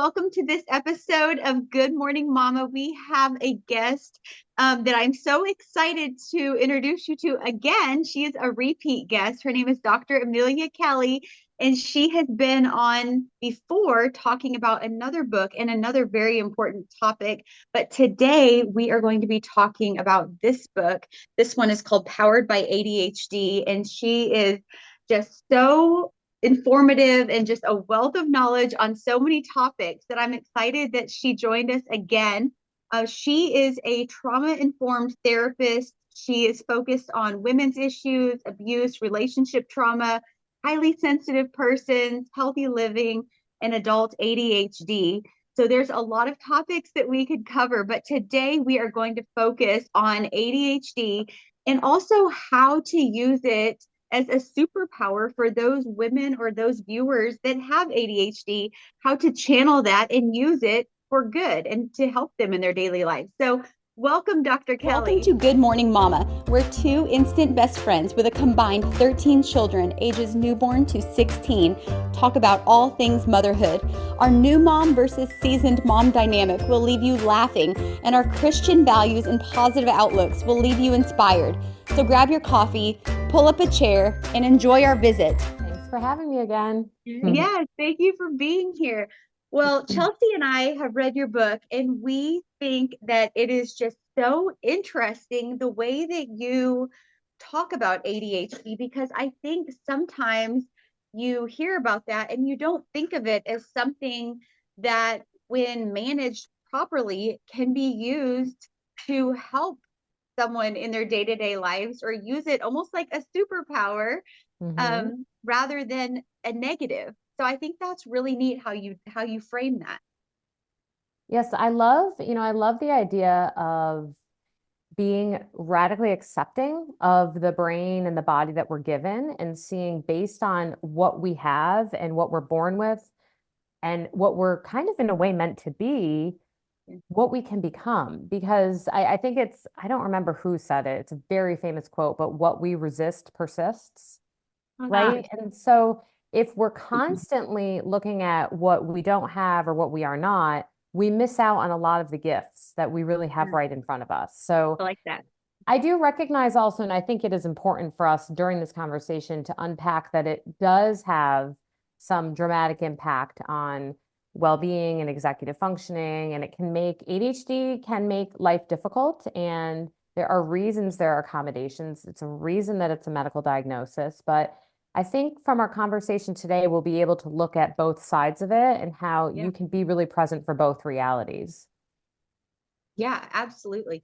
welcome to this episode of Good Morning Mama. We have a guest that I'm so excited to introduce you to again. She is a repeat guest. Her name is Dr. Amelia Kelley, and she has been on before talking about another book and another very important topic. But today we are going to be talking about this book. This one is called Powered by ADHD, and she is just so informative and just a wealth of knowledge on so many topics that I'm excited that she joined us again. She is a trauma-informed therapist. She is focused on women's issues, abuse, relationship trauma, highly sensitive persons, healthy living, and adult ADHD. So there's a lot of topics that we could cover, but today we are going to focus on ADHD and also how to use it as a superpower for those women or those viewers that have ADHD, how to channel that and use it for good and to help them in their daily life. So welcome, Dr. Kelley. Welcome to Good Morning Mama. We're two instant best friends with a combined 13 children, ages newborn to 16, talk about all things motherhood. Our new mom versus seasoned mom dynamic will leave you laughing, and our Christian values and positive outlooks will leave you inspired. So grab your coffee, pull up a chair, and enjoy our visit. Thanks for having me again. Yes, thank you for being here. Well, Chelsea and I have read your book, and we think that it is just so interesting the way that you talk about ADHD, because I think sometimes you hear about that and you don't think of it as something that, when managed properly, can be used to help someone in their day-to-day lives, or use it almost like a superpower rather than a negative. So I think that's really neat how you frame that. Yes, I love the idea of being radically accepting of the brain and the body that we're given, and seeing, based on what we have and what we're born with and what we're kind of in a way meant to be, what we can become. Because I think I don't remember who said it. It's a very famous quote, but what we resist persists, right? And so if we're constantly looking at what we don't have or what we are not, we miss out on a lot of the gifts that we really have right in front of us. So I like that. I do recognize also, and I think it is important for us during this conversation to unpack that it does have some dramatic impact on well-being and executive functioning, and ADHD can make life difficult, and there are reasons, there are accommodations. It's a reason that it's a medical diagnosis, but I think from our conversation today, we'll be able to look at both sides of it and how you can be really present for both realities. Yeah, absolutely.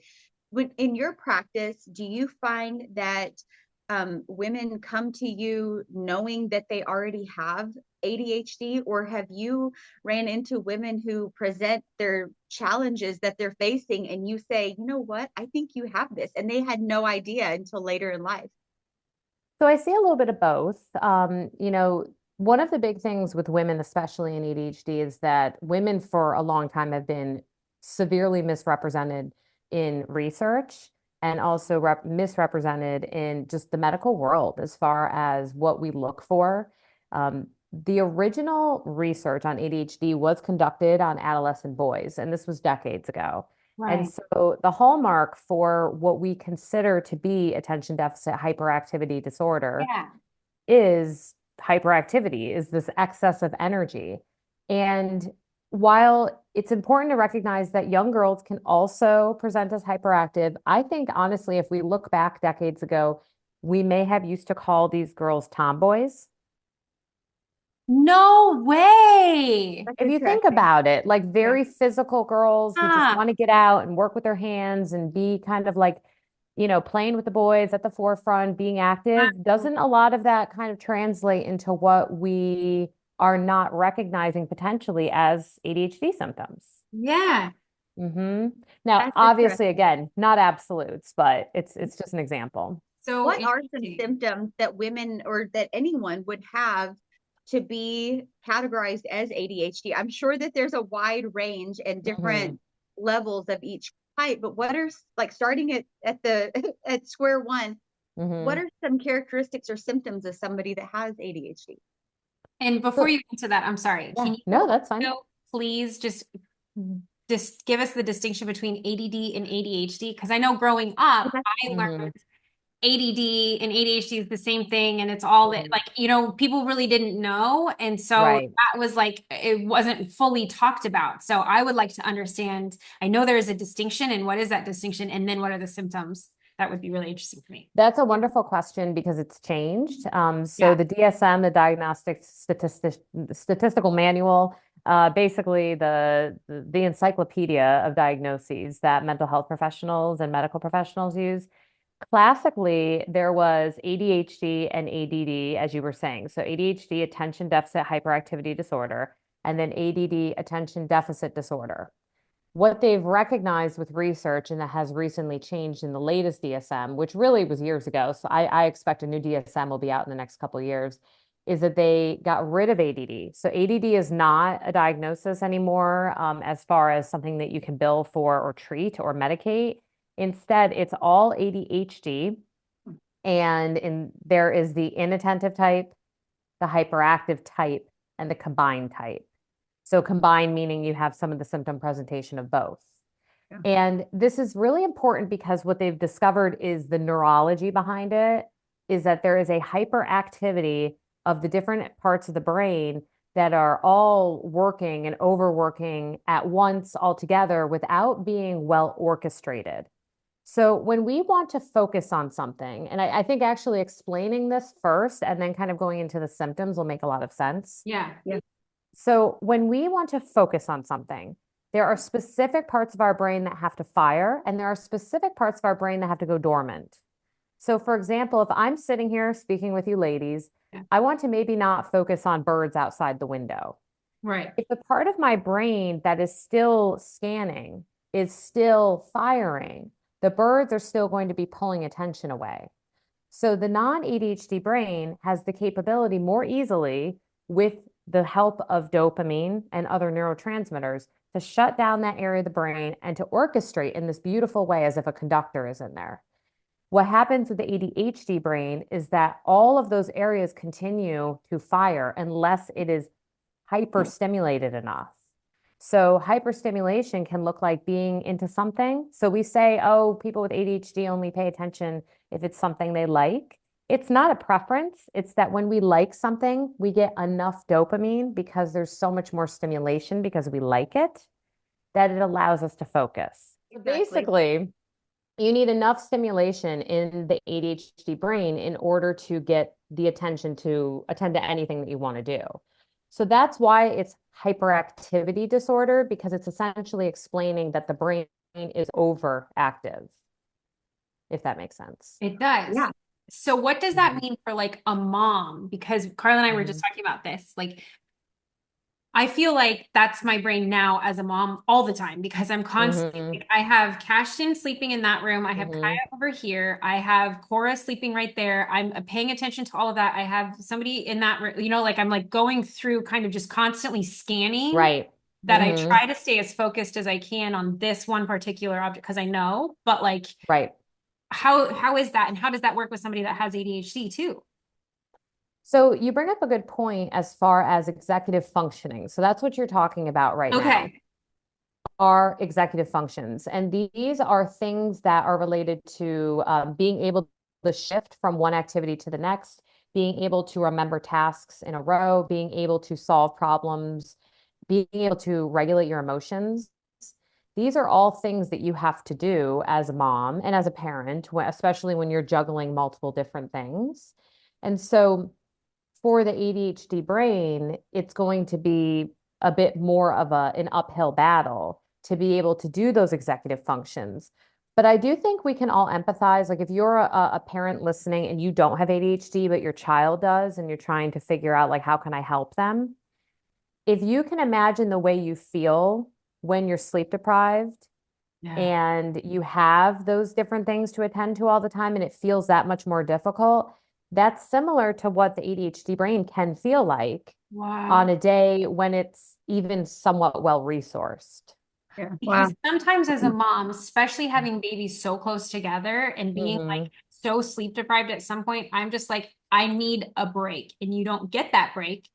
In your practice, do you find that women come to you knowing that they already have ADHD, or have you ran into women who present their challenges that they're facing and you say, you know what, I think you have this, and they had no idea until later in life? So I see a little bit of both. One of the big things with women, especially in ADHD, is that women for a long time have been severely misrepresented in research, and also misrepresented in just the medical world as far as what we look for. The original research on ADHD was conducted on adolescent boys, and this was decades ago. Right. And so the hallmark for what we consider to be attention deficit hyperactivity disorder is hyperactivity, is this excess of energy. And while it's important to recognize that young girls can also present as hyperactive, I think honestly, if we look back decades ago, we may have used to call these girls tomboys. No way. If you think about it, like very physical girls who just want to get out and work with their hands and be kind of like, playing with the boys at the forefront, being active, doesn't a lot of that kind of translate into what we are not recognizing potentially as ADHD symptoms? Yeah. Now, That's obviously, again, not absolutes, but it's just an example. So what are some symptoms that women or that anyone would have to be categorized as ADHD? I'm sure that there's a wide range and different levels of each type, but what are, like, starting at square one, what are some characteristics or symptoms of somebody that has ADHD? And before you get to that, I'm sorry. No, that's fine. please just give us the distinction between ADD and ADHD? Because I know growing up, Okay. I learned ADD and ADHD is the same thing, and it's all like, you know, people really didn't know. And so Right. that was like, it wasn't fully talked about. So I would like to understand, I know there is a distinction, and what is that distinction? And then what are the symptoms? That would be really interesting for me. That's a wonderful question because it's changed. So Yeah. the DSM, the Statistical Manual, basically the encyclopedia of diagnoses that mental health professionals and medical professionals use. Classically, there was ADHD and ADD, as you were saying. So ADHD, attention deficit hyperactivity disorder, and then ADD, attention deficit disorder. What they've recognized with research, and that has recently changed in the latest DSM, which really was years ago, so I expect a new DSM will be out in the next couple of years, is that they got rid of ADD. So ADD is not a diagnosis anymore, as far as something that you can bill for or treat or medicate. Instead, it's all ADHD, and there is the inattentive type, the hyperactive type, and the combined type. So combined meaning you have some of the symptom presentation of both. Yeah. And this is really important because what they've discovered is the neurology behind it is that there is a hyperactivity of the different parts of the brain that are all working and overworking at once altogether without being well orchestrated. So when we want to focus on something, and I think actually explaining this first and then kind of going into the symptoms will make a lot of sense. Yeah. Yeah. So when we want to focus on something, there are specific parts of our brain that have to fire, and there are specific parts of our brain that have to go dormant. So for example, if I'm sitting here speaking with you ladies, Yeah. I want to maybe not focus on birds outside the window. Right. If the part of my brain that is still scanning is still firing, the birds are still going to be pulling attention away. So the non-ADHD brain has the capability more easily with the help of dopamine and other neurotransmitters to shut down that area of the brain and to orchestrate in this beautiful way as if a conductor is in there. What happens with the ADHD brain is that all of those areas continue to fire unless it is hyperstimulated enough. So hyperstimulation can look like being into something. So we say, oh, people with ADHD only pay attention if it's something they like. It's not a preference. It's that when we like something, we get enough dopamine because there's so much more stimulation because we like it, that it allows us to focus. Exactly. Basically, you need enough stimulation in the ADHD brain in order to get the attention to attend to anything that you want to do. So that's why it's hyperactivity disorder, because it's essentially explaining that the brain is overactive, if that makes sense. It does. Yeah. So what does that mean for like a mom? Because Karla and I were just talking about this. Like, I feel like that's my brain now as a mom all the time because I'm constantly, like, I have Cashton sleeping in that room. I have Kaya over here. I have Cora sleeping right there. I'm paying attention to all of that. I have somebody in that room, you know, like I'm like going through kind of just constantly scanning. Right. That I try to stay as focused as I can on this one particular object because I know, but like, Right. How is that? And how does that work with somebody that has ADHD too? So you bring up a good point as far as executive functioning. So that's what you're talking about right now. Okay. Are executive functions. And these are things that are related to being able to shift from one activity to the next, being able to remember tasks in a row, being able to solve problems, being able to regulate your emotions. These are all things that you have to do as a mom and as a parent, especially when you're juggling multiple different things. And so for the ADHD brain, it's going to be a bit more of an uphill battle to be able to do those executive functions. But I do think we can all empathize. Like if you're a parent listening and you don't have ADHD, but your child does, and you're trying to figure out like, how can I help them? If you can imagine the way you feel when you're sleep deprived and you have those different things to attend to all the time, and it feels that much more difficult, that's similar to what the ADHD brain can feel like on a day when it's even somewhat well resourced. Yeah. Because sometimes as a mom, especially having babies so close together and being like so sleep deprived at some point, I'm just like, I need a break. And you don't get that break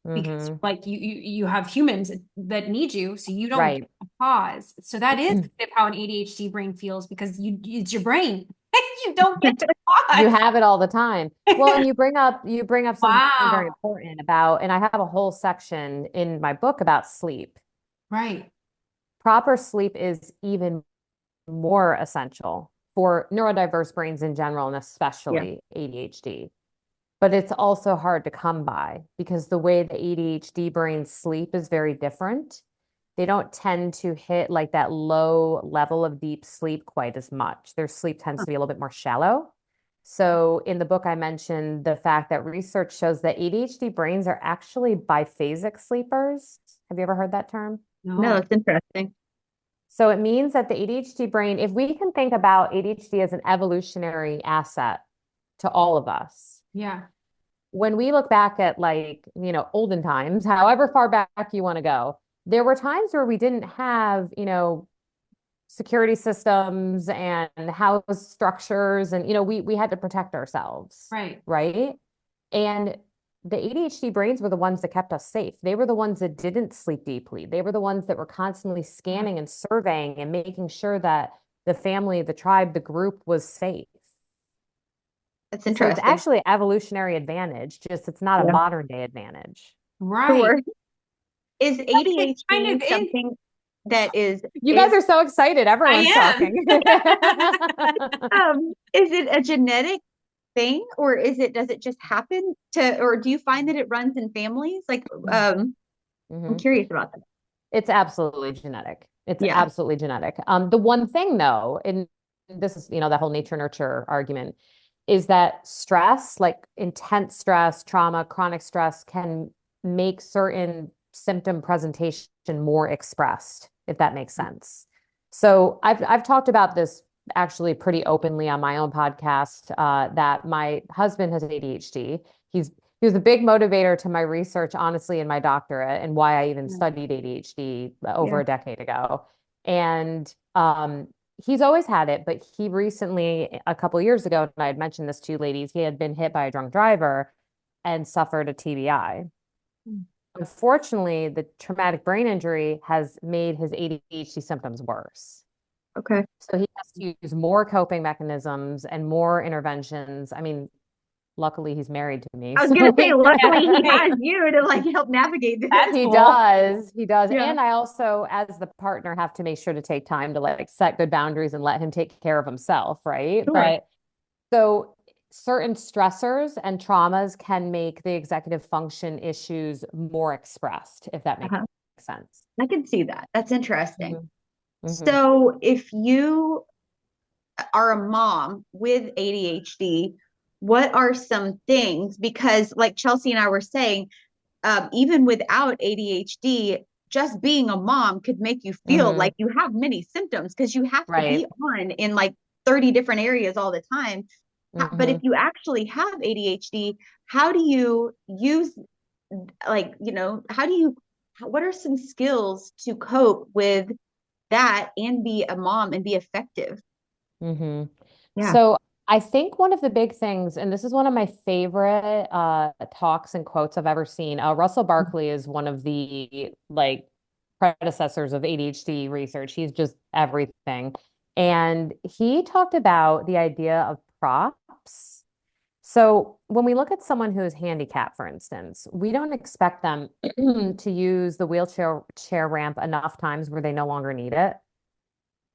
because Mm-hmm. like you have humans that need you, so you don't Right. get a pause. So that is kind of how an ADHD brain feels because it's your brain. You don't get to You pause. have it all the time. Well, and you bring up something very Wow. important about, and I have a whole section in my book about sleep. Right. Proper sleep is even more essential for neurodiverse brains in general, and Yeah. especially ADHD. But it's also hard to come by because the way the ADHD brains sleep is very different. They don't tend to hit like that low level of deep sleep quite as much. Their sleep tends to be a little bit more shallow. So in the book, I mentioned the fact that research shows that ADHD brains are actually biphasic sleepers. Have you ever heard that term? No, No. it's interesting. So it means that the ADHD brain, if we can think about ADHD as an evolutionary asset to all of us, Yeah. when we look back at like, olden times, however far back you want to go, there were times where we didn't have, security systems and house structures and we had to protect ourselves, Right. right? And the ADHD brains were the ones that kept us safe. They were the ones that didn't sleep deeply. They were the ones that were constantly scanning and surveying and making sure that the family, the tribe, the group was safe. That's So it's interesting. actually an evolutionary advantage, just it's not a Yeah. modern day advantage. Right. Sure. Is It kind ADHD of is. something that You guys is are so excited. Everyone's I talking. am. is it a genetic thing, or does it just happen to, or do you find that it runs in families? Like, I'm Mhm. curious about that. It's absolutely genetic. It's Yeah. absolutely genetic. The one thing though, and this is, the whole nature nurture argument, is that stress, like intense stress, trauma, chronic stress can make certain symptom presentation more expressed, if that makes sense. So I've talked about this actually pretty openly on my own podcast, that my husband has ADHD. He was a big motivator to my research, honestly, in my doctorate and why I even studied ADHD over Yeah. a decade ago. And he's always had it, but he recently, a couple of years ago, and I had mentioned this to you ladies, he had been hit by a drunk driver and suffered a TBI. Unfortunately, the traumatic brain injury has made his ADHD symptoms worse. Okay. So he has to use more coping mechanisms and more interventions. I mean, luckily he's married to me, I was so gonna say, Yeah, luckily he right. has you to like help navigate this. That's he cool. does. He does. Yeah. And I also, as the partner, have to make sure to take time to like set good boundaries and let him take care of himself, right? Sure. But so certain stressors and traumas can make the executive function issues more expressed, if that makes Uh-huh. sense. I can see that. That's interesting. Hmm. Hmm. So if you are a mom with ADHD, what are some things? Because, like Chelsea and I were saying, even without ADHD, just being a mom could make you feel Hmm. like you have many symptoms because you have to be Right. on in like 30 different areas all the time. But if Hmm. you actually have ADHD, how do you use, like, how do you, what are some skills to cope with that and be a mom and be effective? Hmm. Yeah. So I think one of the big things, and this is one of my favorite talks and quotes I've ever seen. Russell Barkley is one of the like predecessors of ADHD research. He's just everything. And he talked about the idea of props. So when we look at someone who is handicapped, for instance, we don't expect them to use the wheelchair chair ramp enough times where they no longer need it.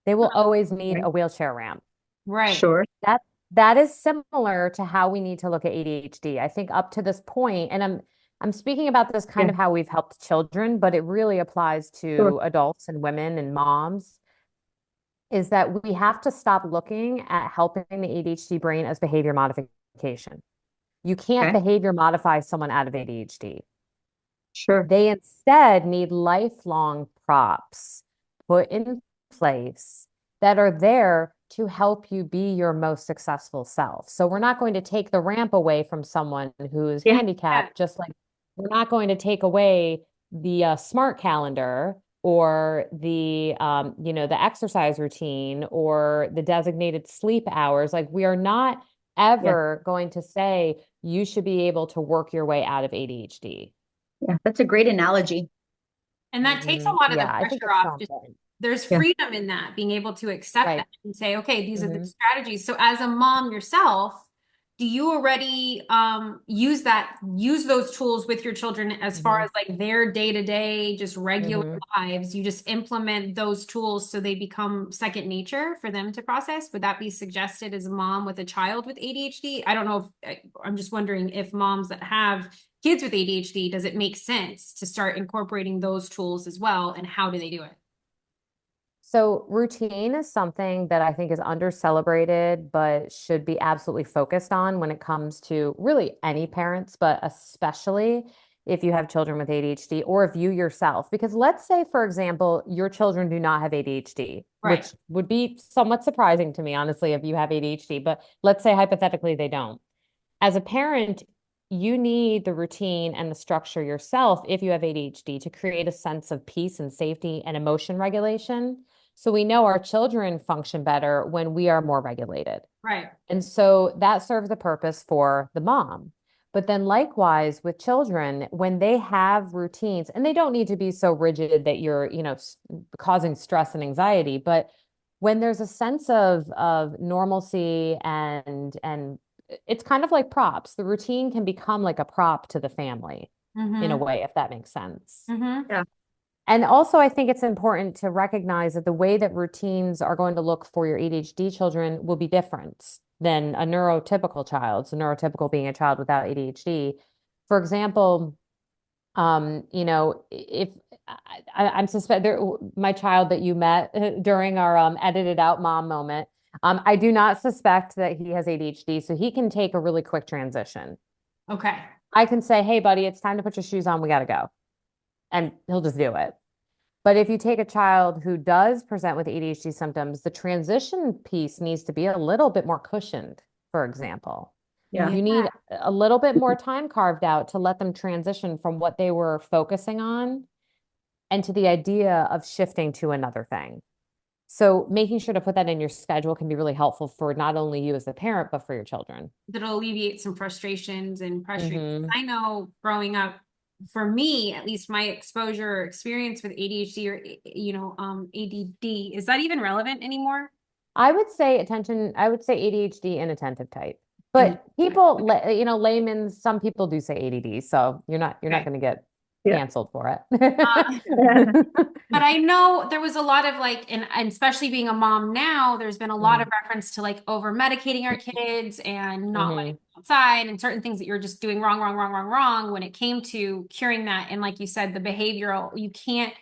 They will always need Right. a wheelchair ramp. Right. Sure. That that is similar to how we need to look at ADHD. I think up to this point, and I'm speaking about this kind Yeah. of how we've helped children, but it really applies Sure. to adults and women and moms, is that we have to stop looking at helping the ADHD brain as behavior modification. You can't Okay. behavior modify someone out of ADHD. Sure. They instead need lifelong props put in place that are there to help you be your most successful self. So we're not going to take the ramp away from someone who is Yeah. Yeah. handicapped, just like we're not going to take away the smart calendar or the exercise routine or the designated sleep hours. Like we are not Yeah. ever going to say you should be able to work your way out of ADHD. Yeah, that's a great analogy. And that takes a lot of the Yeah, I think pressure it's so off. Just important. there's Yeah. freedom in that, being able to accept that Right. and say, okay, these are the Hmm. strategies. So as a mom yourself, do you already use those tools with your children as far Hmm. as like their day-to-day, just regular Hmm. lives? You just implement those tools so they become second nature for them to process? Would that be suggested as a mom with a child with ADHD? I don't know if I'm just wondering if moms that have kids with ADHD, does it make sense to start incorporating those tools as well? And how do they do it? So routine is something that I think is under celebrated, but should be absolutely focused on when it comes to really any parents, but especially if you have children with ADHD or if you yourself, because let's say, for example, your children do not have ADHD, Right. which would be somewhat surprising to me, honestly, if you have ADHD, but let's say hypothetically they don't. As a parent, you need the routine and the structure yourself if you have ADHD to create a sense of peace and safety and emotion regulation. So we know our children function better when we are more regulated. Right. And so that serves a purpose for the mom. But then likewise with children, when they have routines, and they don't need to be so rigid that you're, causing stress and anxiety, but when there's a sense of normalcy and it's kind of like props. The routine can become like a prop to the family in a Mm-hmm. way, if that makes sense. Mm-hmm. Yeah. And also, I think it's important to recognize that the way that routines are going to look for your ADHD children will be different than a neurotypical child. So, neurotypical being a child without ADHD. For example, if I'm suspect there, my child that you met during our edited out mom moment, I do not suspect that he has ADHD, so he can take a really quick transition. Okay. I can say, "Hey, buddy, it's time to put your shoes on. We got to go," and he'll just do it. But if you take a child who does present with ADHD symptoms, the transition piece needs to be a little bit more cushioned, for example. Yeah. You need a little bit more time carved out to let them transition from what they were focusing on and to the idea of shifting to another thing. So making sure to put that in your schedule can be really helpful for not only you as a parent, but for your children. That'll alleviate some frustrations and pressure. Hmm. I know growing up, for me, at least my exposure or experience with ADHD or, ADD, is that even relevant anymore? I would say ADHD and attentive type. And But people, laymen, some people do say ADD, so you're not okay. going to get Yeah. canceled for Uh, it. But I know there was a lot of like, and especially being a mom now, there's been a lot of Hmm. reference to like over medicating our kids and not letting Hmm. them outside and certain things that you're just doing wrong, wrong, wrong, wrong, wrong when it came to curing that. And like you said, the behavioral, you can't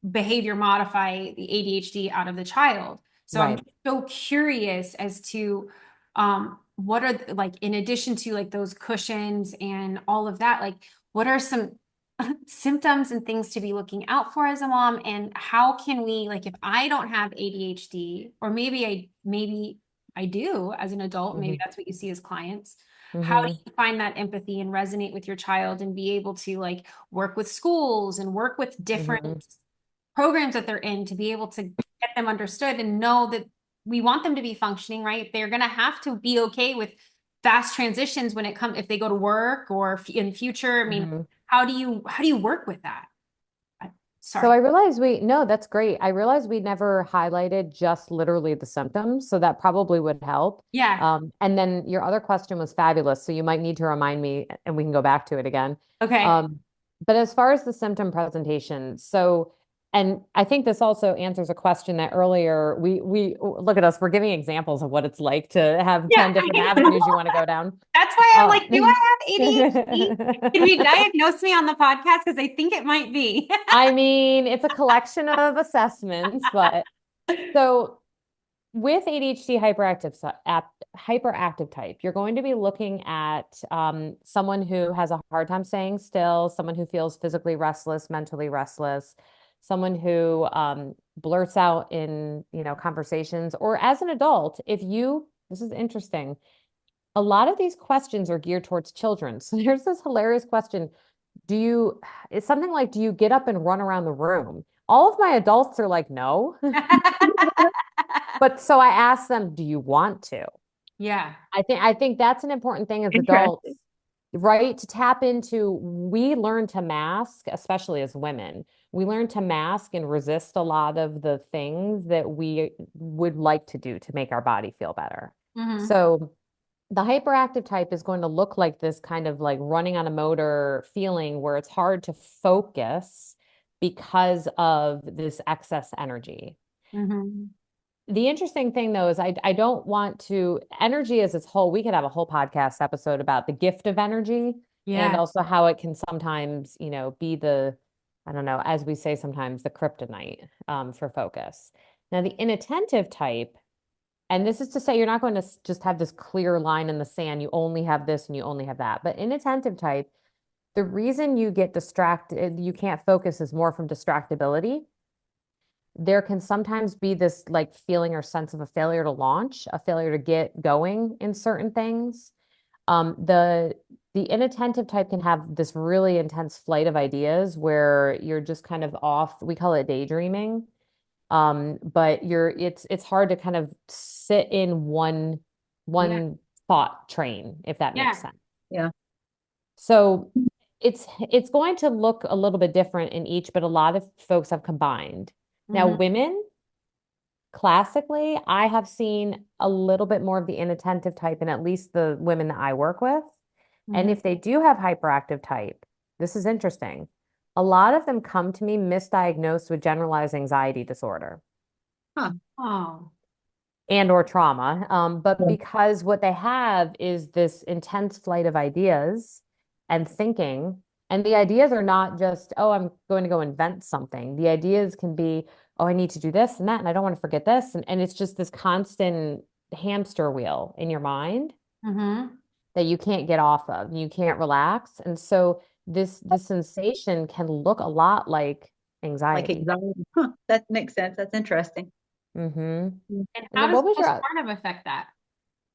behavior modify the ADHD out of the child. So I'm Right. so curious as to what are like in addition to like those cushions and all of that, like what are some symptoms and things to be looking out for as a mom and how can we like if I don't have ADHD or maybe I do as an adult, maybe Hmm. that's what you see as clients. How do Hmm. you find that empathy and resonate with your child and be able to like work with schools and work with different Hmm. programs that they're in to be able to get them understood and know that we want them to be functioning, right? They're going to have to be okay with fast transitions when it comes if they go to work or in future. I mean, Hmm. how do you work with that? So Sorry. I realized no, that's great. I realized we never highlighted just literally the symptoms, so that probably would help. Yeah. And then your other question was fabulous, so you might need to remind me, and we can go back to it again. Okay. Um, but as far as the symptom presentation, and I think this also answers a question that earlier we look at us, we're giving examples of what it's like to have Yeah, 10 I different know. avenues you want to go down. That's why I'm Um, like, do I have ADHD? Can we diagnose me on the podcast? Because I think it might be. I mean, it's a collection of assessments, but so with ADHD hyperactive type, you're going to be looking at someone who has a hard time staying still, someone who feels physically restless, mentally restless, someone who blurts out in, conversations, or as an adult, this is interesting. A lot of these questions are geared towards children. So there's this hilarious question. It's something like, do you get up and run around the room? All of my adults are like, no. But so I asked them, do you want to? Yeah. I think that's an important thing as Interesting. adults. right? To tap into, we learn to mask, especially as women, we learn to mask and resist a lot of the things that we would like to do to make our body feel better. Mm-hmm. So the hyperactive type is going to look like this kind of like running on a motor feeling where it's hard to focus because of this excess energy. Mm-hmm. The interesting thing though is I don't want to energy as its whole. We could have a whole podcast episode about the gift of energy and Yeah. also how it can sometimes, be the, I don't know, as we say sometimes, the kryptonite for focus. Now the inattentive type, and this is to say you're not going to just have this clear line in the sand. You only have this and you only have that. But inattentive type, the reason you get distracted, you can't focus is more from distractibility. There can sometimes be this like feeling or sense of a failure to launch, a failure to get going in certain things. The inattentive type can have this really intense flight of ideas where you're just kind of off. We call it daydreaming. But it's hard to kind of sit in one Yeah. one thought train, if that makes Yeah. sense. Yeah. So it's going to look a little bit different in each, but a lot of folks have combined. Now, Mm-hmm. women, classically, I have seen a little bit more of the inattentive type in at least the women that I work with. And Mm-hmm. if they do have hyperactive type, this is interesting. A lot of them come to me misdiagnosed with generalized anxiety disorder Huh. Oh. and or trauma. But Yeah. because what they have is this intense flight of ideas and thinking, and the ideas are not just, oh, I'm going to go invent something. The ideas can be, oh, I need to do this and that, and I don't want to forget this. And it's just this constant hamster wheel in your mind Mm-hmm. that you can't get off of. You can't relax. And so this sensation can look a lot like Like anxiety. anxiety. Huh. That makes sense. That's interesting. Mm-hmm. And And how then does what was your, postpartum affect that?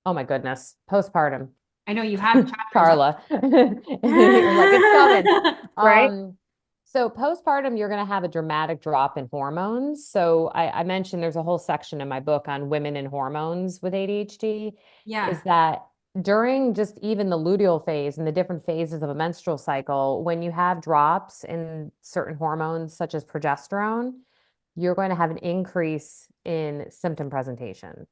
oh my goodness, postpartum. I know you have chapters on. Carla. You're like, it's coming. Right? Um, so postpartum, you're going to have a dramatic drop in hormones. So I mentioned there's a whole section in my book on women and hormones with ADHD, is Yeah. that during just even the luteal phase and the different phases of a menstrual cycle, when you have drops in certain hormones such as progesterone, you're going to have an increase in symptom presentation.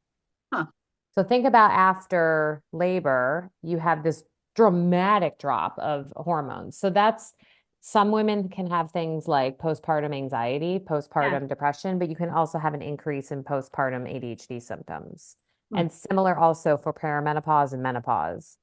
Huh. So think about after labor, you have this dramatic drop of hormones. So that's some women can have things like postpartum anxiety, Yeah. postpartum depression, but you can also have an increase in postpartum ADHD symptoms. Hmm. And similar also for perimenopause and menopause.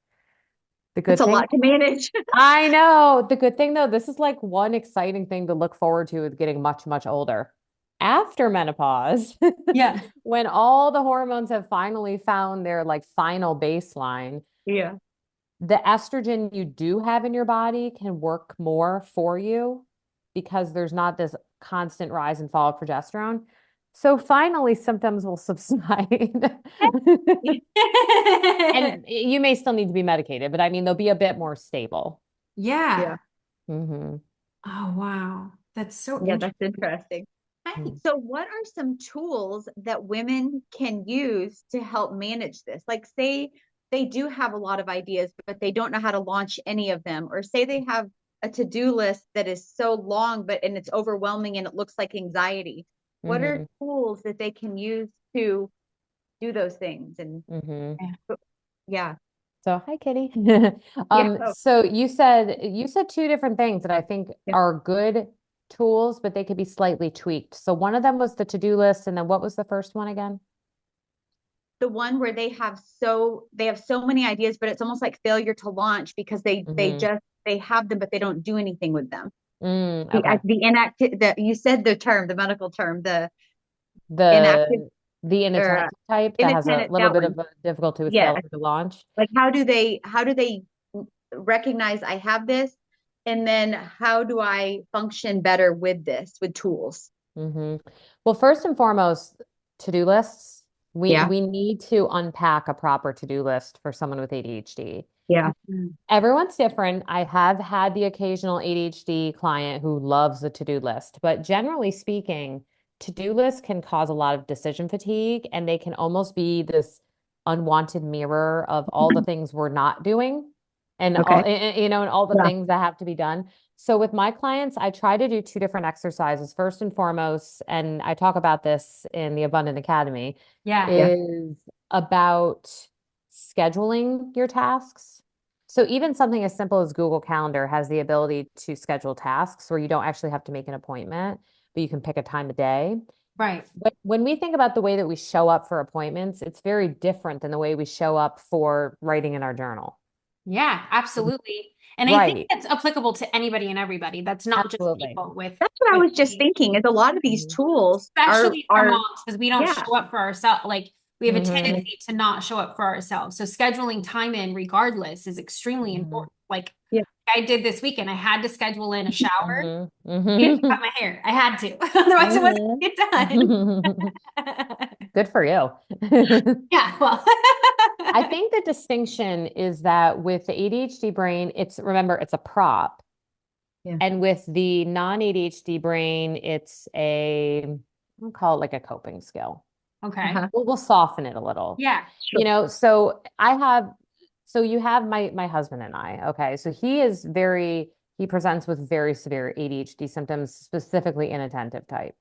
The That's good a thing, lot to manage. I know. The good thing though, this is like one exciting thing to look forward to with getting much, much older. After menopause, Yeah. when all the hormones have finally found their like final baseline, Yeah. the estrogen you do have in your body can work more for you because there's not this constant rise and fall of progesterone. So finally, symptoms will subside. And you may still need to be medicated, but I mean, they'll be a bit more stable. Yeah. Yeah. Hmm. Oh, wow. That's so Yeah, that's interesting. interesting. Hey. So, what are some tools that women can use to help manage this? Like, say they do have a lot of ideas, but they don't know how to launch any of them, or say they have a to-do list that is so long, but and it's overwhelming and it looks like anxiety. What are Hmm. tools that they can use to do those things? And Hmm. yeah, So hi, Kitty. yeah, oh, So you said two different things that I think yeah. are good tools, but they could be slightly tweaked. So one of them was the to-do list, and then what was the first one again? The one where they have so many ideas, but it's almost like failure to launch because Hmm. they have them, but they don't do anything with them. Okay. The inactive, you said the term, the medical term, the inactive The or inattentive type that has a inattentive, little that bit one. of a difficulty with Yeah. failure to launch. Like how do they recognize I have this? And then how do I function better with this, with tools? Hmm. Well, first and foremost, to-do lists. We Yeah. we need to unpack a proper to-do list for someone with ADHD. Yeah. Mhm. Everyone's different. I have had the occasional ADHD client who loves a to-do list, but generally speaking, to-do lists can cause a lot of decision fatigue and they can almost be this unwanted mirror of all the things we're not doing. and all, Okay. and all the Yeah. things that have to be done. So with my clients, I try to do two different exercises. First and foremost, and I talk about this in the Abundant Academy, Yeah. Yeah. is about scheduling your tasks. So even something as simple as Google Calendar has the ability to schedule tasks where you don't actually have to make an appointment, but you can pick a time of day. Right. But when we think about the way that we show up for appointments, it's very different than the way we show up for writing in our journal. Yeah, absolutely. And I think Right. that's applicable to anybody and everybody. That's not just Absolutely. people That's what I with was just thinking is a lot of these Mhm. tools especially for are, moms because we don't yeah. show up for ourselves. Like we have a Mhm. tendency to not show up for ourselves. So scheduling time in regardless is extremely Mhm. important. Like Yeah. I did this weekend, I had to schedule in a shower Mhm. and to cut Mhm. my hair. I had to, otherwise it wasn't Mhm. gonna get done. Good for you. Yeah, well, I think the distinction is that with the ADHD brain, remember, it's a prop. Yeah. And with the non-ADHD brain, I'll call it like a coping skill. okay. Uh-huh. We'll soften it a little. Yeah. So you have my husband and I, okay? So he presents with very severe ADHD symptoms, specifically inattentive type.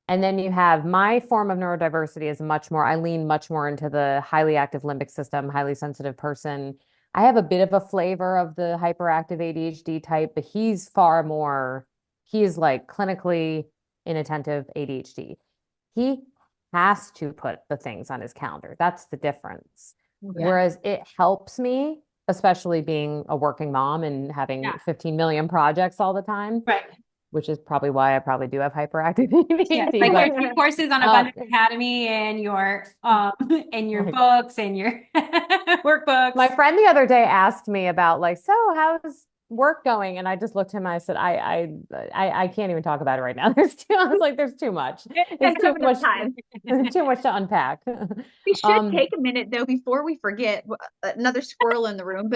And then you have my form of neurodiversity is I lean much more into the highly active limbic system, highly sensitive person. I have a bit of a flavor of the hyperactive ADHD type, but he's like clinically inattentive ADHD. He has to put the things on his calendar. That's the difference. Yeah. Whereas it helps me, especially being a working mom and having Yeah. 15 million projects all the time, Right. which is probably why I probably do have hyperactive Yeah. ADHD. Like your But two courses on uh, Abundant Academy and your right. books and your workbooks. My friend the other day asked me about like, so how's work going? And I just looked at him and I said, I can't even talk about it right now. I was like, there's too much. I It's don't have too enough much, time. too much to unpack. We should Um, take a minute though before we forget another squirrel in the room.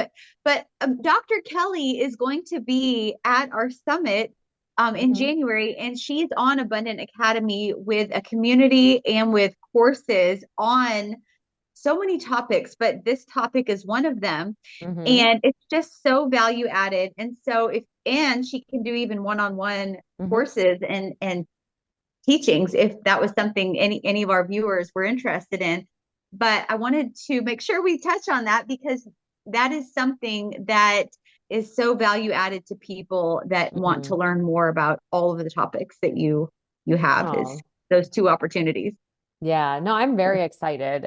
But Dr. Kelley is going to be at our summit in mhm, January, and she's on Abundant Academy with a community and with courses on so many topics, but this topic is one of them. mhm, And it's just so value added. And so and she can do even one-on-one mhm. courses and teachings if that was something any of our viewers were interested in. But I wanted to make sure we touch on that because that is something that is so value added to people that want to Mhm. learn more about all of the topics that you have is Oh, those two opportunities. yeah. No, I'm very excited.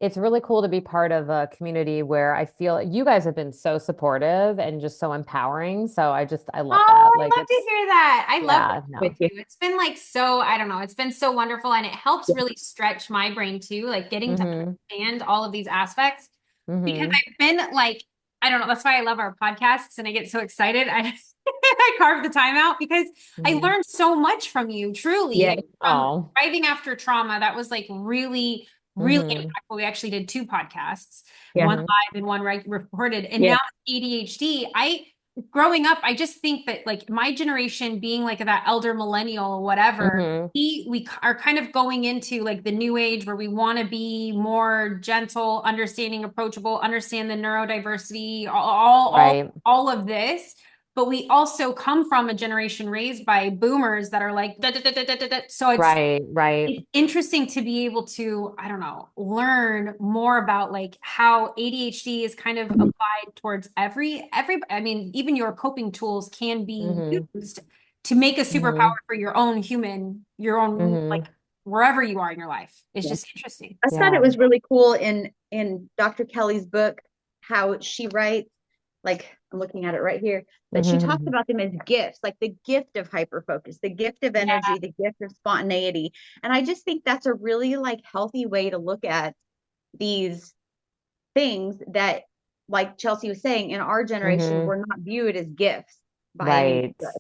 It's really cool to be part of a community where I feel you guys have been so supportive and just so empowering. So I love Oh, that. I Like love to it's hear that. I love yeah, working with no. you. It's been like so, I don't know, it's been so wonderful and it helps really stretch my brain too, like getting to Mm-hmm. understand all of these aspects because Mm-hmm. I've been like, I don't know, that's why I love our podcasts and I get so excited. I just I carve the time out because I Mm-hmm. learned so much from you, truly. Yeah. Like, from Oh. thriving after trauma, that was like really, really Mm-hmm. impactful. We actually did two podcasts, Yeah. one Mm-hmm. live and one recorded. And Yeah. now ADHD, I growing up, I just think that like my generation being like that elder millennial or whatever, Mm-hmm. we are kind of going into like the new age where we want to be more gentle, understanding, approachable, understand the neurodiversity, Right. all of this. But we also come from a generation raised by boomers that are like, da, da, da, da, da, da, da. So Right. Right. it's interesting to be able to, I don't know, learn more about like how ADHD is kind of applied towards I mean, even your coping tools can be Mm-hmm. used to make a superpower Mm-hmm. for your own human, your own like Mm-hmm. wherever you are in your life. It's Yeah. just interesting. I thought it Yeah. was really cool in Dr. Kelly's book how she writes, like I'm looking at it right here, that she talks Mm-hmm. about them as gifts, like the gift of hyperfocus, the gift of Yeah. energy, the gift of spontaneity. And I just think that's a really like healthy way to look at these things that, like Chelsea was saying, in our generation, Mm-hmm. were not viewed as gifts by any Right. judge.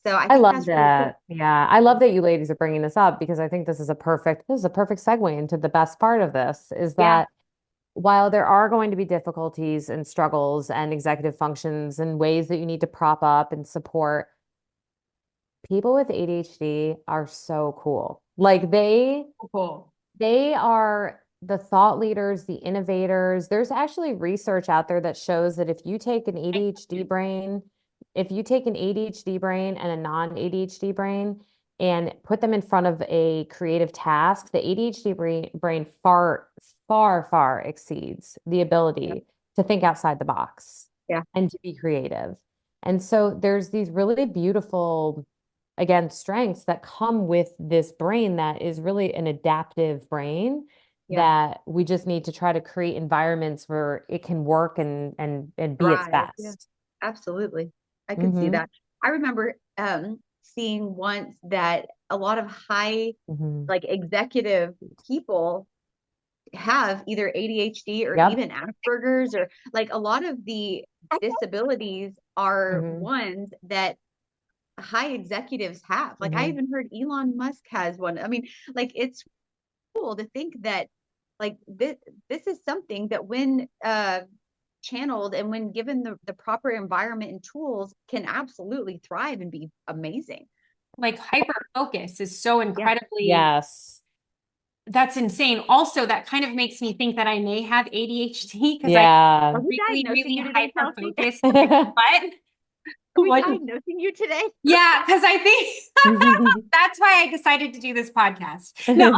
So I I think love that's really cool. that. Yeah. I love that you ladies are bringing this up because I think this is a perfect segue into the best part of this is Yeah. that while there are going to be difficulties and struggles and executive functions and ways that you need to prop up and support, people with ADHD are so cool. Like Cool. they are the thought leaders, the innovators. There's actually research out there that shows that if you take an ADHD brain, if you take an ADHD brain and a non-ADHD brain and put them in front of a creative task, the ADHD brain far, far, far exceeds the Yeah. ability to think outside the box Yeah. and to be creative. And so there's these really beautiful, again, strengths that come with this brain that is really an adaptive brain Yeah. that we just need to try to create environments where it can work and be its Thrive. Yeah. best. Absolutely. I could see Mm-hmm. that. I remember seeing once that a lot of high, Mm-hmm. like executive people have either ADHD or Yep. even Asperger's, or like a lot of the disabilities are Mm-hmm. ones that high executives have. Like I Mm-hmm. even heard Elon Musk has one. I mean, like it's cool to think that like this is something that when channeled and when given the proper environment and tools can absolutely thrive and be amazing. Like hyper focus is so Yeah. incredibly, Yes. that's insane. Also, that kind of makes me think that I may have ADHD because I Yeah. Are we really, diagnosing really you today, hyper Chelsea? focused. What? Are we What? diagnosing you today? Yeah, because I think that's why I decided to do this podcast. No,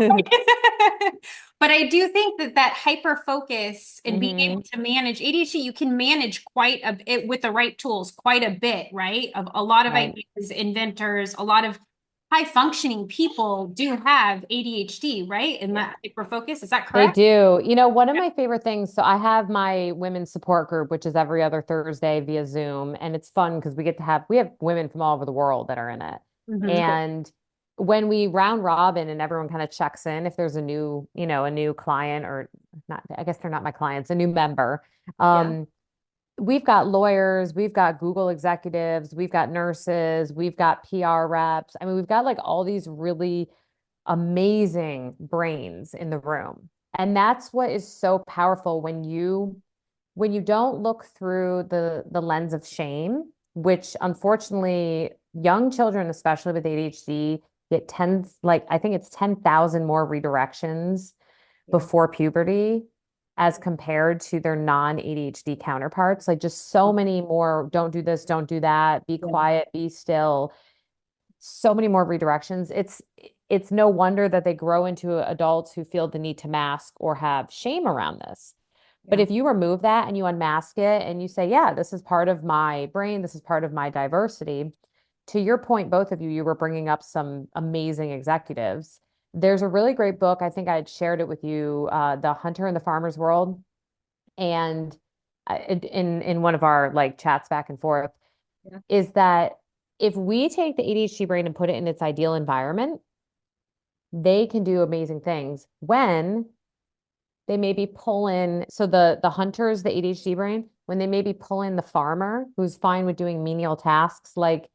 but I do think that that hyper focus and being able Hmm. to manage ADHD, you can manage quite a bit with the right tools, quite a bit, right? Of a lot of Right. ideas, inventors, a lot of high functioning people do have ADHD, right? And Yeah. that hyper focus, is that They correct? do. You know, one of my favorite things, so I have my women's support group, which is every other Thursday via Zoom, and it's fun because we have women from all over the world that are in it. That's Hmm. cool. And when we round robin and everyone kind of checks in, if there's a new, a new client or not, I guess they're not my clients, a new member. Yeah. We've got lawyers, we've got Google executives, we've got nurses, we've got PR reps. I mean, we've got like all these really amazing brains in the room. And that's what is so powerful when you don't look through the lens of shame, which unfortunately young children, especially with ADHD, get tens like I think it's 10,000 more redirections Yeah. before puberty as compared to their non-ADHD counterparts. Like just so many more, don't do this, don't do that, be Yeah. quiet, be still, so many more redirections. It's no wonder that they grow into adults who feel the need to mask or have shame around this. But Yeah. if you remove that and you unmask it and you say, yeah, this is part of my brain, this is part of my diversity. To your point, both of you, you were bringing up some amazing executives. There's a really great book. I think I had shared it with you, The Hunter and the Farmer's World. And in one of our like chats back and forth, Yeah. is that if we take the ADHD brain and put it in its ideal environment, they can do amazing things when they maybe pull in. So the hunters, the ADHD brain, when they maybe pull in the farmer who's fine with doing menial tasks like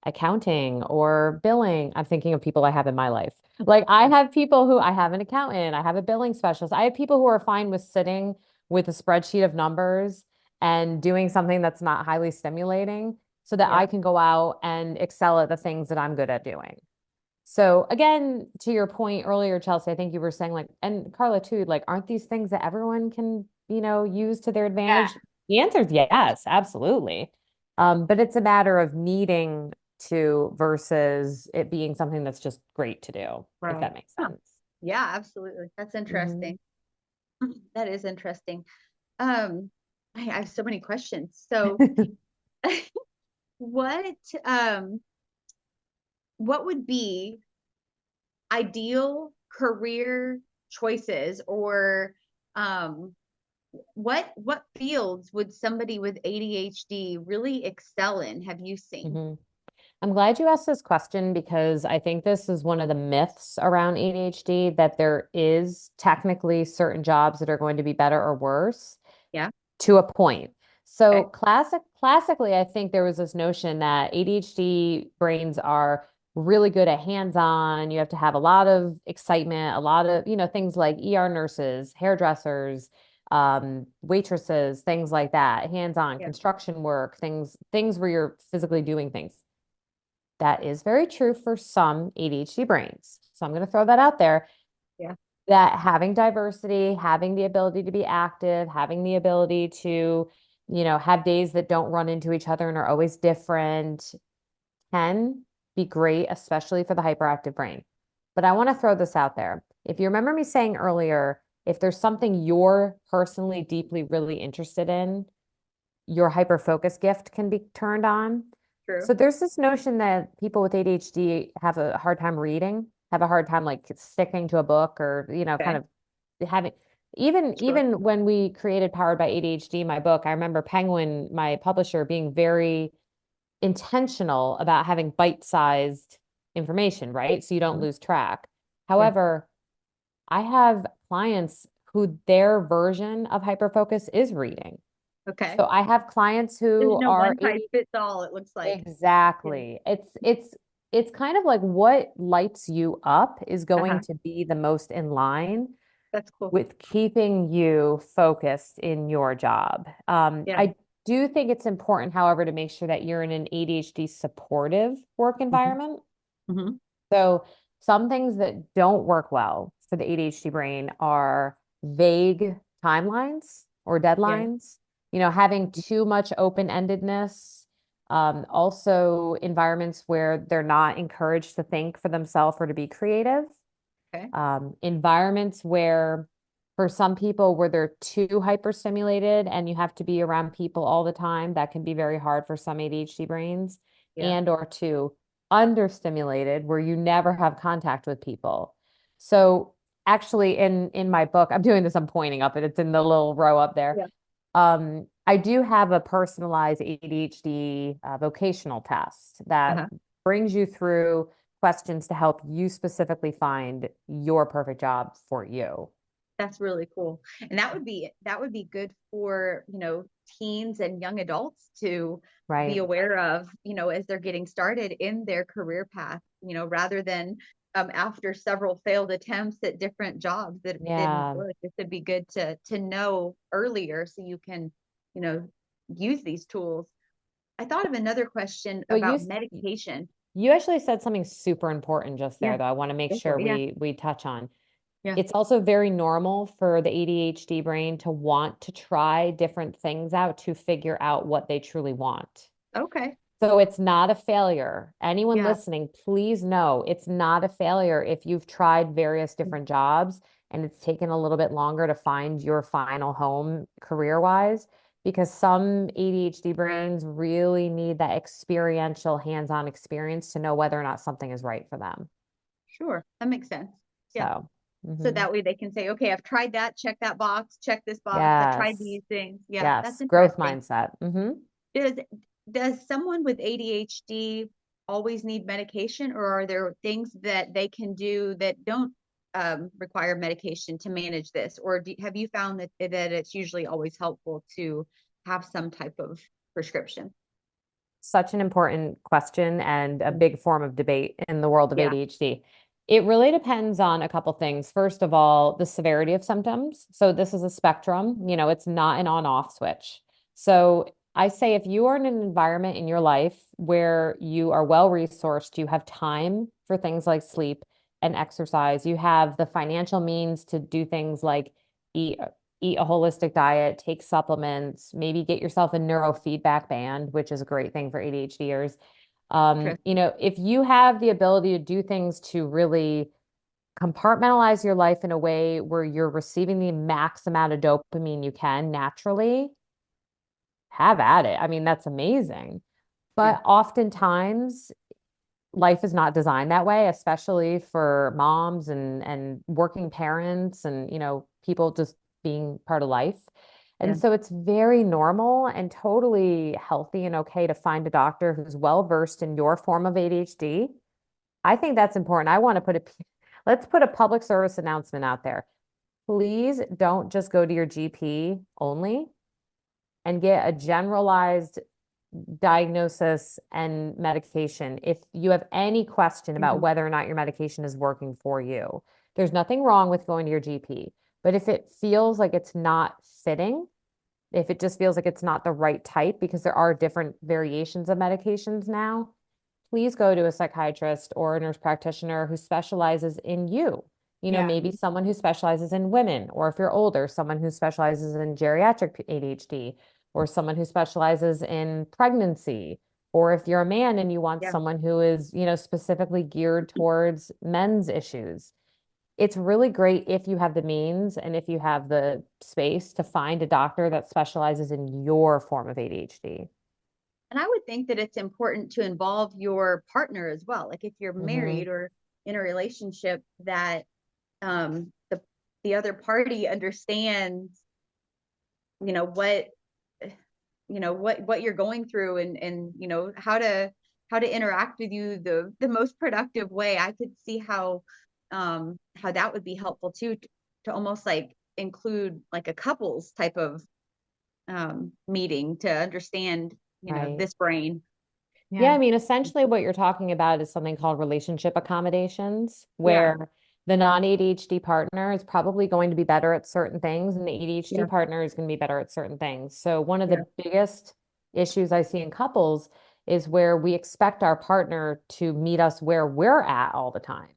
accounting or billing. I'm thinking of people I have in my life. Like I have people who I have an accountant, I have a billing specialist. I have people who are fine with sitting with a spreadsheet of numbers and doing something that's not highly stimulating so that Yeah. I can go out and excel at the things that I'm good at doing. So again, to your point earlier, Chelsea, I think you were saying like, and Karla too, like, aren't these things that everyone can, use to their Yeah. advantage? The answer is yes, absolutely. But it's a matter of needing to versus it being something that's just great to do, if Right. that makes Huh. sense. Yeah, absolutely. That's Hmm. interesting. That is interesting. Um, I have so many questions. So, what um what would be ideal career choices, or um what fields would somebody with ADHD really excel in, have you seen? Hmm. I'm glad you asked this question because I think this is one of the myths around ADHD that there is technically certain jobs that are going to be better or worse Yeah. to a point. So Okay. classically, I think there was this notion that ADHD brains are really good at hands-on. You have to have a lot of excitement, a lot of, things like ER nurses, hairdressers, waitresses, things like that, hands-on Yeah. construction work, things where you're physically doing things. That is very true for some ADHD brains. So I'm going to throw that out there. Yeah. that having diversity, having the ability to be active, having the ability to, have days that don't run into each other and are always different can be great, especially for the hyperactive brain. But I want to throw this out there. If you remember me saying earlier, if there's something you're personally deeply really interested in, your hyper focus gift can be turned on. True. So there's this notion that people with ADHD have a hard time reading, have a hard time like sticking to a book or, kind Okay. of having even Sure. even when we created Powered by ADHD, my book, I remember Penguin, my publisher, being very intentional about having bite-sized information, right? So you don't Mhm. lose track. Yeah. However, I have clients who their version of hyperfocus is reading. Okay. So I have clients There's who no are one size 80. fits all, it looks like. Yeah. Exactly. It's kind of like what lights you up is going Uh-huh. to be the most in line That's cool. with keeping you focused in your job. Yeah. I do think it's important, however, to make sure that you're in an ADHD supportive work Hmm. environment. Hmm. So some things that don't work well for the ADHD brain are vague timelines or Yeah. deadlines, having too much open-endedness, also environments where they're not encouraged to think for themselves or to be creative, Okay. environments where for some people where they're too hyperstimulated and you have to be around people all the time, that can be very hard for some ADHD brains, Yeah. and or too understimulated where you never have contact with people. So actually in my book, I'm doing this, I'm pointing up it, it's in the little row up there. Yeah. I do have a personalized ADHD vocational test that Uh-huh. brings you through questions to help you specifically find your perfect job for you. That's really cool. And that would be good for, teens and young adults to be Right. aware of, as they're getting started in their career path, rather than after several failed attempts at different jobs that didn't Yeah. work. This would be good to know earlier so you can, you know, use these tools. I thought of another question Well, about medication. you actually said something super important just there, Yeah. though. I want to make Go for sure it. Yeah. we touch on. Yeah. It's also very normal for the ADHD brain to want to try different things out to figure out what they truly want. Okay. So it's not a failure. Anyone Yeah. listening, please know it's not a failure if you've tried various different jobs and it's taken a little bit longer to find your final home career-wise, because some ADHD brains really need that experiential hands-on experience to know whether or not something is right for them. Sure. That makes sense. Yeah. So, So mhm. that way they can say, okay, I've tried that, check that box, check this box. I've tried Yes, these things. Yeah, that's yes, growth interesting. mindset. Does does someone with ADHD always need medication, or are there things that they can do that don't require medication to manage this? Or have you found that it's usually always helpful to have some type of prescription? Such an important question and a big form of debate in the world of Yeah. ADHD. It really depends on a couple things. First of all, the severity of symptoms. So this is a spectrum, it's not an on-off switch. So I say if you are in an environment in your life where you are well resourced, you have time for things like sleep and exercise, you have the financial means to do things like eat eat a holistic diet, take supplements, maybe get yourself a neurofeedback band, which is a great thing for ADHDers. Interesting. If you have the ability to do things to really compartmentalize your life in a way where you're receiving the max amount of dopamine you can naturally, have at it. I mean, that's amazing. Yeah. But oftentimes, life is not designed that way, especially for moms and working parents and, people just being part of life. Yeah. And so it's very normal and totally healthy and okay to find a doctor who's well versed in your form of ADHD. I think that's important. I want to let's put a public service announcement out there. Please don't just go to your GP only and get a generalized diagnosis and medication if you have any question about Hmm. whether or not your medication is working for you. There's nothing wrong with going to your GP, but if it feels like it's not fitting, if it just feels like it's not the right type, because there are different variations of medications now, please go to a psychiatrist or a nurse practitioner who specializes in you. Yeah. maybe someone who specializes in women, or if you're older, someone who specializes in geriatric ADHD, or someone who specializes in pregnancy, or if you're a man and you want Yeah. someone who is, specifically geared towards men's issues. It's really great if you have the means and if you have the space to find a doctor that specializes in your form of ADHD. And I would think that it's important to involve your partner as well. Like if you're Hmm. married or in a relationship, that the other party understands, you know, what what you're going through, and how to interact with you the most productive way. I could see how that would be helpful too, to almost like include like a couples type of meeting to understand, Right. this brain. Yeah, Yeah. I mean, essentially what you're talking about is something called relationship accommodations, Yeah. where the non-ADHD partner is probably going to be better at certain things, and the ADHD Yeah. partner is going to be better at certain things. So one of Yeah. the biggest issues I see in couples is where we expect our partner to meet us where we're at all the time.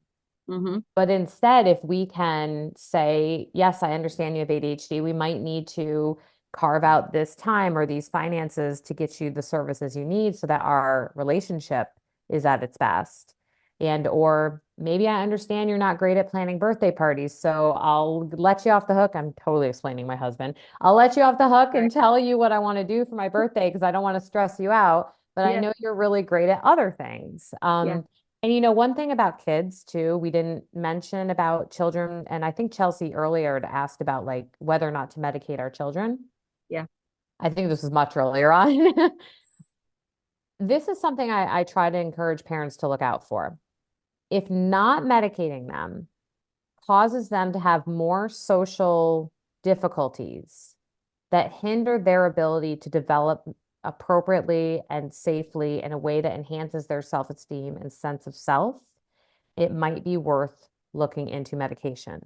Mm-hmm. But instead, if we can say, yes, I understand you have ADHD, we might need to carve out this time or these finances to get you the services you need so that our relationship is at its best. And, or maybe I understand you're not great at planning birthday parties, so I'll let you off the hook. I'm totally explaining my husband. I'll let you off the hook and Right. tell you what I want to do for my birthday because I don't want to stress you out. But I Yeah. know you're really great at other things. Yeah. And one thing about kids too, we didn't mention about children, and I think Chelsea earlier had asked about like whether or not to medicate our children. Yeah. I think this was much earlier on. This is something I try to encourage parents to look out for. If not medicating them causes them to have more social difficulties that hinder their ability to develop appropriately and safely in a way that enhances their self-esteem and sense of self, it might be worth looking into medication.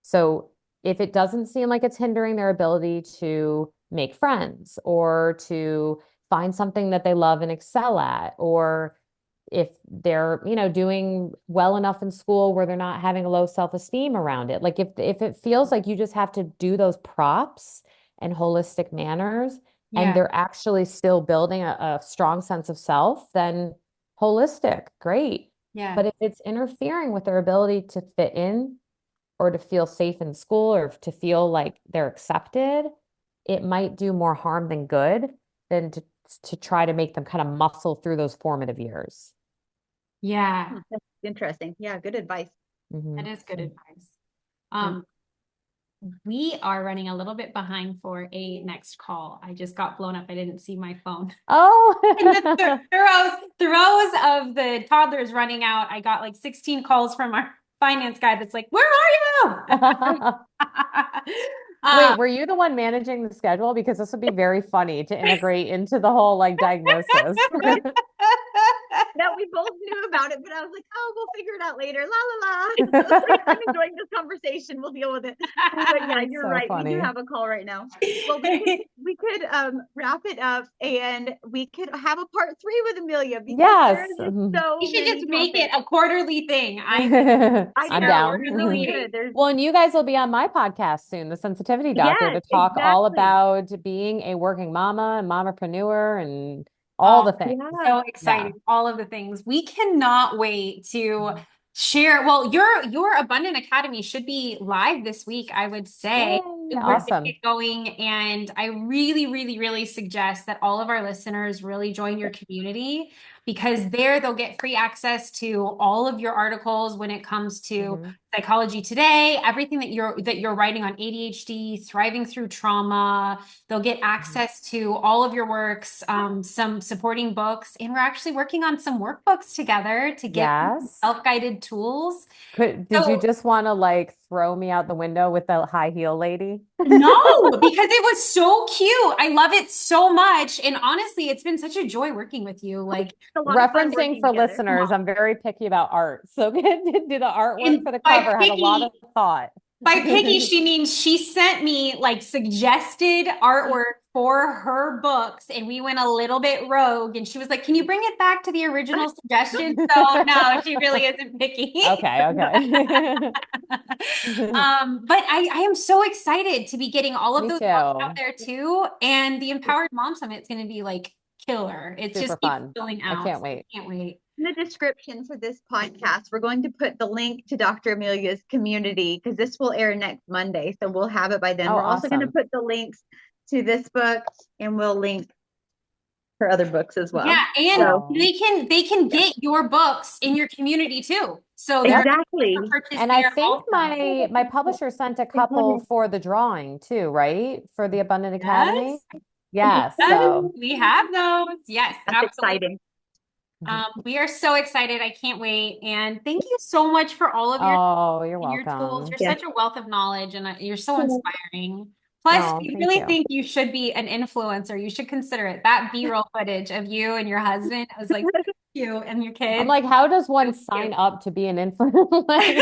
So if it doesn't seem like it's hindering their ability to make friends or to find something that they love and excel at, or if they're, doing well enough in school where they're not having a low self-esteem around it. Like if it feels like you just have to do those props and holistic manners and Yeah. they're actually still building a strong sense of self, then holistic, great. Yeah. But if it's interfering with their ability to fit in or to feel safe in school or to feel like they're accepted, it might do more harm than good than to try to make them kind of muscle through those formative years. Yeah. That's interesting. Yeah. Good advice. Mm-hmm. That is good advice. Um, we are running a little bit behind for a next call. I just got blown up. I didn't see my phone. In the Oh, throes of the toddlers running out, I got like 16 calls from our finance guy that's like, "Where are you?" wait, were you the one managing the schedule? Because this would be very funny to integrate into the whole like diagnosis. Right. No, we both knew about it, but I was like, oh, we'll figure it out later. La la la. I was like, I'm enjoying this conversation. We'll deal with it. But yeah, you're So right. We do funny. have a call right now. Well, we could wrap it up, and we could have a part 3 with Amelia, because there Yes. is just so We should many just make it topics. a quarterly thing. I I'm know down. we really quarterly. should. There's Well, and you guys will be on my podcast soon, The Sensitivity Doctor, yes, to talk all exactly. about being a working mama and mamapreneur and all Oh, the things. Yeah. so Yeah. excited. All of the things. We cannot wait to share. Well, your Abundant Academy should be live this week, I would say. Yay. We're going to Awesome. get going, and I really, really, really suggest that all of our listeners really join your community, because there they'll get free access to all of your articles when it comes to Mhm. Psychology Today, everything that you're writing on ADHD, thriving through trauma. They'll get access to all of your works, some supporting books, and we're actually working on some workbooks together to give Yes. self-guided tools. Did you So just want to like throw me out the window with the high heel lady? no, because it was so cute. I love it so much. And honestly, it's been such a joy working with you. Like, It's a lot of fun Referencing working for together. listeners, I'm very picky about art. So do the artwork and for the by cover had a lot picky, of thought. by picky, she means she sent me like suggested artwork for her books, and we went a little bit rogue, and she was like, can you bring it back to the original suggestion? So no, she really isn't picky. Okay, okay. But I am so excited to be getting all of Me those too. books out there too. And the Empowered Mom Summit is going to be like killer. It Super just keeps fun. filling I out. can't So wait. I can't wait. In the description for this podcast, we're going to put the link to Dr. Amelia's community because this will air next Monday. So we'll have it by then. Oh, We're also going to awesome. put the links to this book and we'll link her other books as well. Yeah, and So, they can get your books in your community too. So Yep. exactly. And I think my publisher sent a couple for the drawing too, right? For the Abundant Academy. Yes. Yes, So we have those. Yes, That's absolutely. exciting. We are so excited. I can't wait. And thank you so much for all of you're your tools. welcome. You're Yes. such a wealth of knowledge and you're so inspiring. Plus, Oh, we thank really you. think you should be an influencer. You should consider it. That B-roll footage of you and your husband, I was like, you and your kids. I'm like, how does one sign up to be an influencer?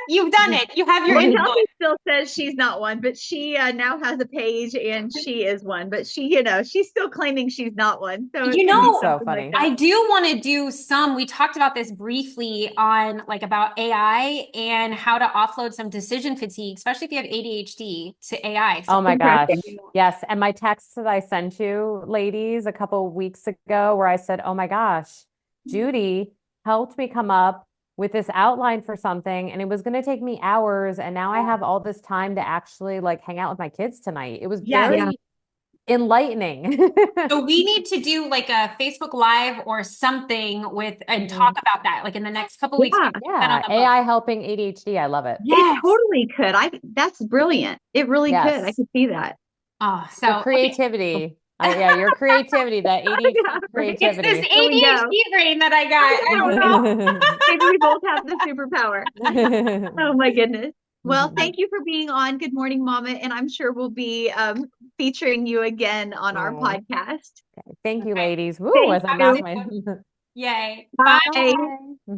You've done it. You have your Well, influence. Chelsea still says she's not one, but she now has a page and she is one. But she, she's still claiming she's not one. So it's You gonna be know, So something funny. like that. I do want to do some, we talked about this briefly on like about AI and how to offload some decision fatigue, especially if you have ADHD to AI. So Oh my gosh. Interesting. Yes. And my text that I sent you, ladies, a couple of weeks ago, where I said, oh my gosh, Judy helped me come up with this outline for something, and it was going to take me hours. And now I have all this time to actually like hang out with my kids tonight. It was very enlightening. So we need to do like a Facebook Live or something with and talk about that like in the next couple of weeks. Yeah. We can put that on Yeah. the book. AI helping ADHD. I love it. It Yes. totally could. That's brilliant. It really could. I Yes. could see that. Oh, Your so okay. creativity. Yeah, your creativity, that ADHD Yeah, right. It's creativity. this Here we go. ADHD brain that I got. I don't know. Maybe we both have the superpower. Oh my goodness. Well, thank you for being on Good Morning Mama, and I'm sure we'll be featuring you again on our Oh. podcast. Thank you, Okay. ladies. Woo, Thank as I you. mouth my Yay. Bye. Bye. Bye.